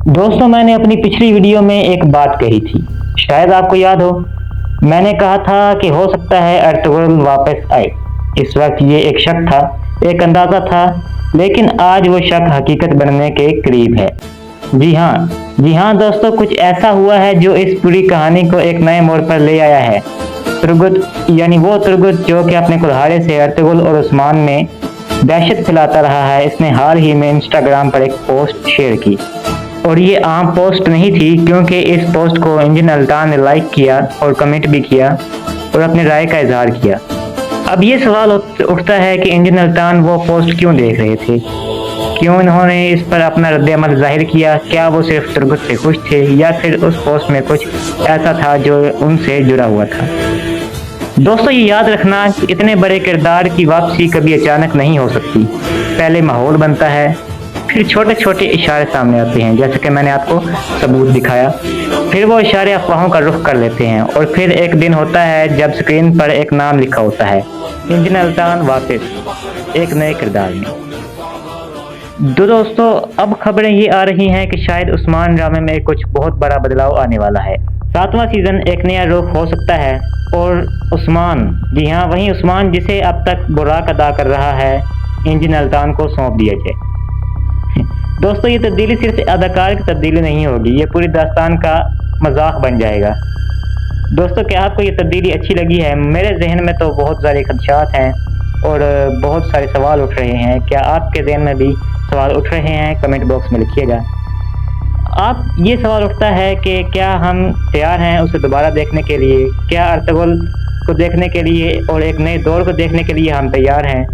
दोस्तों, मैंने अपनी पिछली वीडियो में एक बात कही थी, शायद आपको याद हो। मैंने कहा था कि हो सकता है अर्तुगरुल वापस आए। इस वक्त ये एक शक था, एक अंदाज़ा था, लेकिन आज वो शक हकीकत बनने के करीब है। जी हाँ दोस्तों, कुछ ऐसा हुआ है जो इस पूरी कहानी को एक नए मोड़ पर ले आया है। तुर्गुत यानी वो तुर्गुत जो कि अपने कुल्हाड़े से अर्तुगरुल और उस्मान में दहशत फैलाता रहा है, इसने हाल ही में इंस्टाग्राम पर एक पोस्ट शेयर की। और ये आम पोस्ट नहीं थी, क्योंकि इस पोस्ट को इंजन अल्तान ने लाइक किया और कमेंट भी किया और अपनी राय का इजहार किया। अब ये सवाल उठता है कि इंजन अल्तान वो पोस्ट क्यों देख रहे थे, क्यों उन्होंने इस पर अपना रद्द-ए-अमल जाहिर किया। क्या वो सिर्फ तुर्गुत से खुश थे या फिर उस पोस्ट में कुछ ऐसा था जो उनसे जुड़ा हुआ था। दोस्तों, ये याद रखना कि इतने बड़े किरदार की वापसी कभी अचानक नहीं हो सकती। पहले माहौल बनता है, फिर छोटे छोटे इशारे सामने आते हैं, जैसे कि मैंने आपको सबूत दिखाया। फिर वो इशारे अफवाहों का रुख कर लेते हैं और फिर एक दिन होता है जब स्क्रीन पर एक नाम लिखा होता है, इंजन अल्तान वापस एक नए किरदार में। दोस्तों, अब खबरें ये आ रही हैं कि शायद उस्मान ड्रामे में कुछ बहुत बड़ा बदलाव आने वाला है। 7वां सीजन एक नया रुख हो सकता है और उस्मान, जी हाँ वही उस्मान जिसे अब तक बुराक अदा कर रहा है, इंजन अल्तान को सौंप दिया जाए। दोस्तों, ये तब्दीली सिर्फ अदाकार की तब्दीली नहीं होगी, ये पूरी दास्तान का मजाक बन जाएगा। दोस्तों, क्या आपको ये तब्दीली अच्छी लगी है? मेरे जहन में तो बहुत सारे खदशात हैं और बहुत सारे सवाल उठ रहे हैं। क्या आपके जहन में भी सवाल उठ रहे हैं? कमेंट बॉक्स में लिखिएगा। आप ये सवाल उठता है कि क्या हम तैयार हैं उसे दोबारा देखने के लिए? क्या अर्तुगरुल को देखने के लिए और एक नए दौर को देखने के लिए हम तैयार हैं?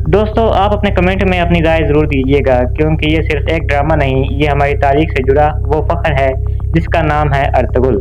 दोस्तों, आप अपने कमेंट में अपनी राय ज़रूर दीजिएगा, क्योंकि ये सिर्फ एक ड्रामा नहीं, ये हमारी तारीख से जुड़ा वो फ़ख्र है जिसका नाम है अर्तुगरुल।